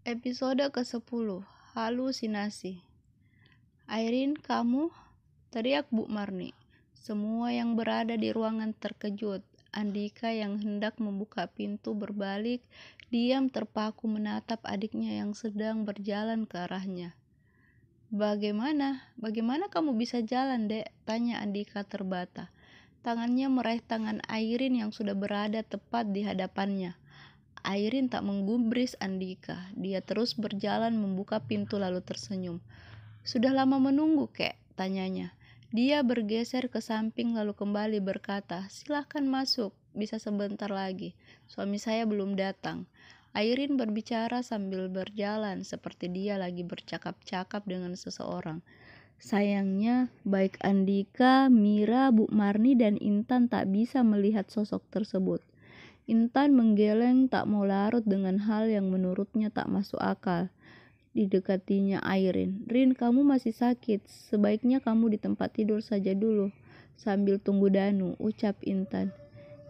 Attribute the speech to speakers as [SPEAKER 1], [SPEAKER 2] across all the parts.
[SPEAKER 1] Episode ke-10, Halusinasi. Airin, kamu? Teriak Bu Marni. Semua yang berada di ruangan terkejut. Andika yang hendak membuka pintu berbalik, diam terpaku menatap adiknya yang sedang berjalan ke arahnya. Bagaimana kamu bisa jalan, Dek? Tanya Andika terbata. Tangannya meraih tangan Airin yang sudah berada tepat di hadapannya. Airin tak menggubris Andika. Dia terus berjalan membuka pintu lalu tersenyum. Sudah lama menunggu, Kek? Tanyanya. Dia bergeser ke samping lalu kembali berkata, silahkan masuk, bisa sebentar lagi. Suami saya belum datang. Airin berbicara sambil berjalan seperti dia lagi bercakap-cakap dengan seseorang. Sayangnya, baik Andika, Mira, Bu Marni, dan Intan tak bisa melihat sosok tersebut. Intan menggeleng tak mau larut dengan hal yang menurutnya tak masuk akal. Didekatinya Airin. Rin, kamu masih sakit. Sebaiknya kamu di tempat tidur saja dulu. Sambil tunggu Danu, ucap Intan.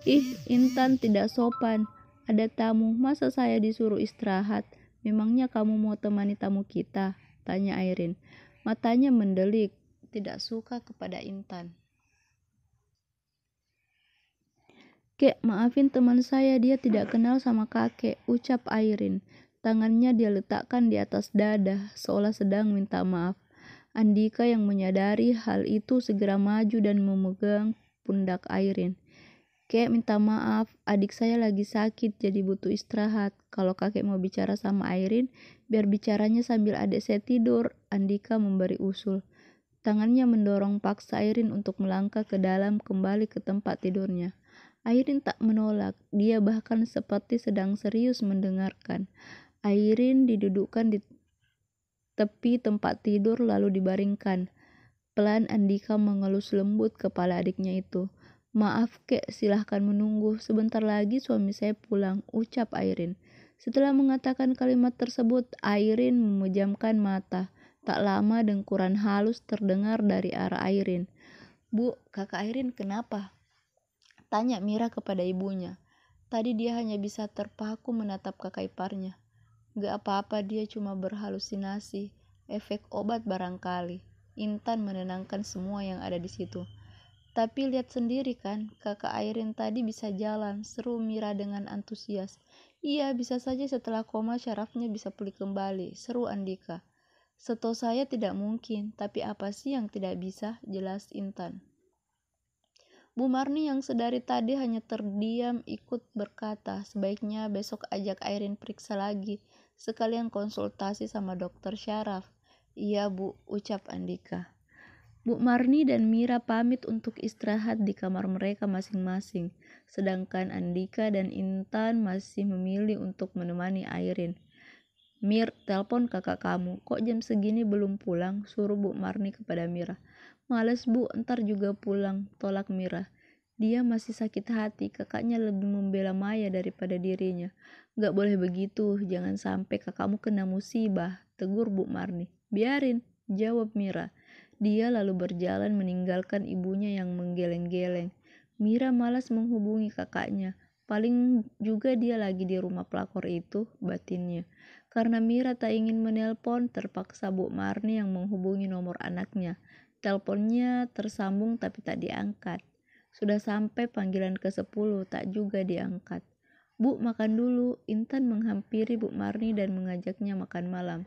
[SPEAKER 1] Ih, Intan tidak sopan. Ada tamu, masa saya disuruh istirahat? Memangnya kamu mau temani tamu kita? Tanya Airin. Matanya mendelik, tidak suka kepada Intan. Kek, maafin teman saya, dia tidak kenal sama kakek, ucap Airin. Tangannya dia letakkan di atas dada, seolah sedang minta maaf. Andika yang menyadari hal itu segera maju dan memegang pundak Airin. Kek, minta maaf, adik saya lagi sakit jadi butuh istirahat. Kalau kakek mau bicara sama Airin, biar bicaranya sambil adik saya tidur, Andika memberi usul. Tangannya mendorong paksa Airin untuk melangkah ke dalam kembali ke tempat tidurnya. Airin tak menolak, dia bahkan seperti sedang serius mendengarkan. Airin didudukkan di tepi tempat tidur lalu dibaringkan. Pelan Andika mengelus lembut kepala adiknya itu. Maaf, Kek, silahkan menunggu. Sebentar lagi suami saya pulang, ucap Airin. Setelah mengatakan kalimat tersebut, Airin memejamkan mata. Tak lama dengkuran halus terdengar dari arah Airin. Bu, kakak Airin kenapa? Tanya Mira kepada ibunya. Tadi dia hanya bisa terpaku menatap kakak iparnya. Gak apa-apa, dia cuma berhalusinasi. Efek obat barangkali. Intan menenangkan semua yang ada di situ. Tapi lihat sendiri kan, kakak Airin tadi bisa jalan, seru Mira dengan antusias. Iya, bisa saja setelah koma syarafnya bisa pulih kembali, seru Andika. Setahu saya tidak mungkin, tapi apa sih yang tidak bisa, jelas Intan. Bu Marni yang sedari tadi hanya terdiam ikut berkata, sebaiknya besok ajak Airin periksa lagi, sekalian konsultasi sama dokter syaraf. Iya Bu, ucap Andika. Bu Marni dan Mira pamit untuk istirahat di kamar mereka masing-masing, sedangkan Andika dan Intan masih memilih untuk menemani Airin. Mir, telepon kakak kamu, kok jam segini belum pulang, suruh Bu Marni kepada Mira. Males Bu, ntar juga pulang, tolak Mira. Dia masih sakit hati, kakaknya lebih membela Maya daripada dirinya. Gak boleh begitu, jangan sampai kakakmu kena musibah, tegur Bu Marni. Biarin, jawab Mira. Dia lalu berjalan meninggalkan ibunya yang menggeleng-geleng. Mira malas menghubungi kakaknya. Paling juga dia lagi di rumah pelakor itu, batinnya. Karena Mira tak ingin menelpon, terpaksa Bu Marni yang menghubungi nomor anaknya. Teleponnya tersambung tapi tak diangkat. Sudah sampai panggilan ke-10, tak juga diangkat. Bu, makan dulu. Intan menghampiri Bu Marni dan mengajaknya makan malam.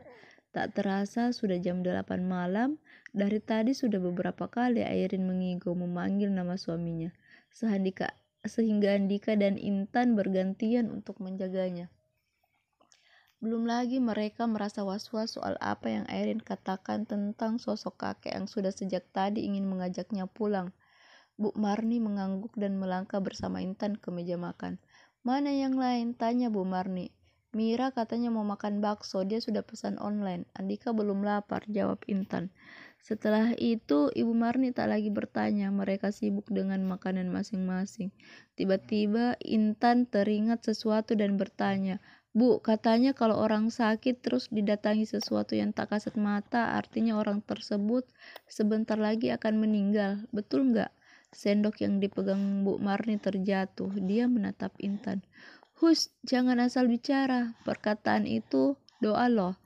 [SPEAKER 1] Tak terasa sudah jam 8 malam. Dari tadi sudah beberapa kali Airin mengigau memanggil nama suaminya. Sehingga Andika dan Intan bergantian untuk menjaganya. Belum lagi mereka merasa was-was soal apa yang Airin katakan tentang sosok kakek yang sudah sejak tadi ingin mengajaknya pulang. Bu Marni mengangguk dan melangkah bersama Intan ke meja makan. Mana yang lain? Tanya Bu Marni. Mira katanya mau makan bakso, dia sudah pesan online. Andika belum lapar, jawab Intan. Setelah itu, Ibu Marni tak lagi bertanya, mereka sibuk dengan makanan masing-masing. Tiba-tiba Intan teringat sesuatu dan bertanya, Bu, katanya kalau orang sakit terus didatangi sesuatu yang tak kasat mata, artinya orang tersebut sebentar lagi akan meninggal. Betul nggak? Sendok yang dipegang Bu Marni terjatuh. Dia menatap Intan. Hus, jangan asal bicara. Perkataan itu Doa loh,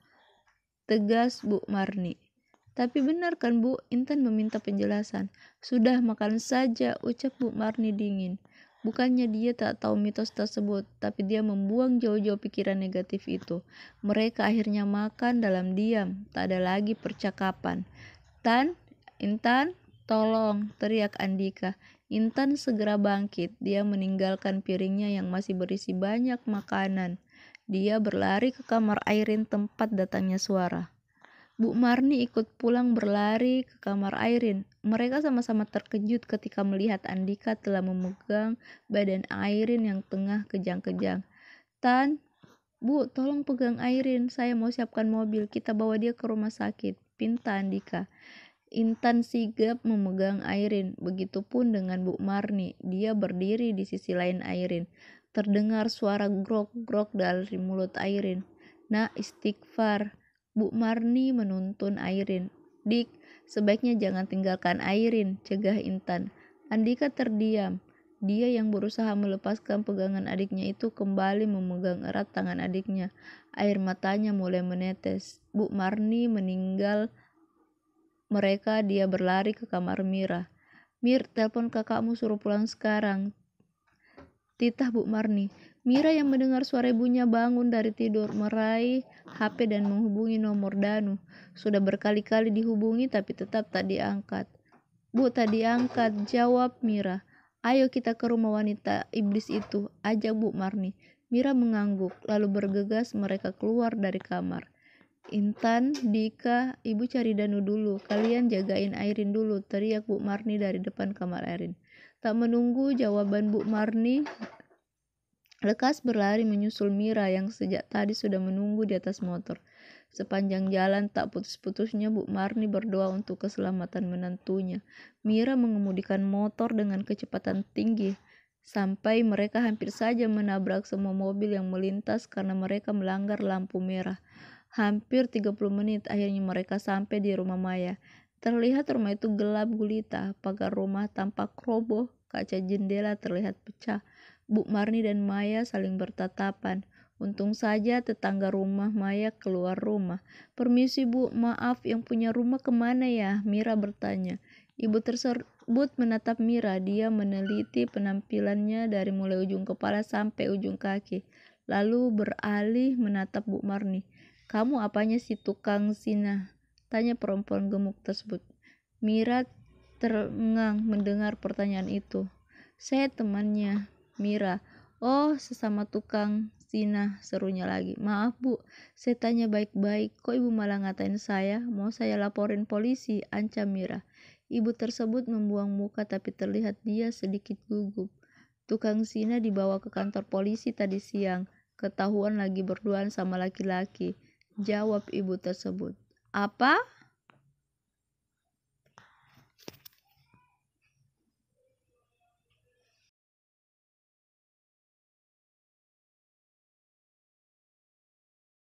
[SPEAKER 1] tegas Bu Marni. Tapi benar kan Bu? Intan meminta penjelasan. Sudah makan saja, ucap Bu Marni dingin. Bukannya dia tak tahu mitos tersebut, tapi dia membuang jauh-jauh pikiran negatif itu. Mereka akhirnya makan dalam diam, tak ada lagi percakapan. Intan, tolong, teriak Andika. Intan segera bangkit, dia meninggalkan piringnya yang masih berisi banyak makanan. Dia berlari ke kamar Airin tempat datangnya suara. Bu Marni ikut pulang berlari ke kamar Airin. Mereka sama-sama terkejut ketika melihat Andika telah memegang badan Airin yang tengah kejang-kejang. Tan, Bu, tolong pegang Airin. Saya mau siapkan mobil. Kita bawa dia ke rumah sakit. Pinta Andika. Intan sigap memegang Airin. Begitupun dengan Bu Marni. Dia berdiri di sisi lain Airin. Terdengar suara grok-grok dari mulut Airin. Nak, istighfar. Bu Marni menuntun Airin. Dik, sebaiknya jangan tinggalkan Airin, cegah Intan. Andika terdiam. Dia yang berusaha melepaskan pegangan adiknya itu kembali memegang erat tangan adiknya. Air matanya mulai menetes. Bu Marni meninggal mereka, dia berlari ke kamar Mira. Mir, telepon kakakmu suruh pulang sekarang. Titah Bu Marni. Mira yang mendengar suara ibunya bangun dari tidur, meraih HP dan menghubungi nomor Danu. Sudah berkali-kali dihubungi tapi tetap tak diangkat. Bu, tak diangkat, jawab Mira. Ayo kita ke rumah wanita iblis itu, ajak Bu Marni. Mira mengangguk, lalu bergegas mereka keluar dari kamar. Intan, Dika, ibu cari Danu dulu, kalian jagain Airin dulu, teriak Bu Marni dari depan kamar Airin. Tak menunggu jawaban Bu Marni, lekas berlari menyusul Mira yang sejak tadi sudah menunggu di atas motor. Sepanjang jalan tak putus-putusnya Bu Marni berdoa untuk keselamatan menantunya. Mira mengemudikan motor dengan kecepatan tinggi sampai mereka hampir saja menabrak semua mobil yang melintas karena mereka melanggar lampu merah. Hampir 30 menit akhirnya mereka sampai di rumah Maya. Terlihat rumah itu gelap gulita, pagar rumah tampak roboh, kaca jendela terlihat pecah. Bu Marni dan Maya saling bertatapan. Untung saja tetangga rumah Maya keluar rumah. Permisi Bu, maaf yang punya rumah kemana ya? Mira bertanya. Ibu tersebut menatap Mira. Dia meneliti penampilannya dari mulai ujung kepala sampai ujung kaki. Lalu beralih menatap Bu Marni. Kamu apanya si tukang Sina? Tanya perempuan gemuk tersebut. Mira terengang mendengar pertanyaan itu. Saya temannya. Mira, oh sesama tukang Sina, serunya lagi. Maaf Bu, saya tanya baik-baik, kok ibu malah ngatain saya? Mau saya laporin polisi, ancam Mira. Ibu tersebut membuang muka tapi terlihat dia sedikit gugup. Tukang Sina dibawa ke kantor polisi tadi siang, ketahuan lagi berduaan sama laki-laki, jawab ibu tersebut. Apa?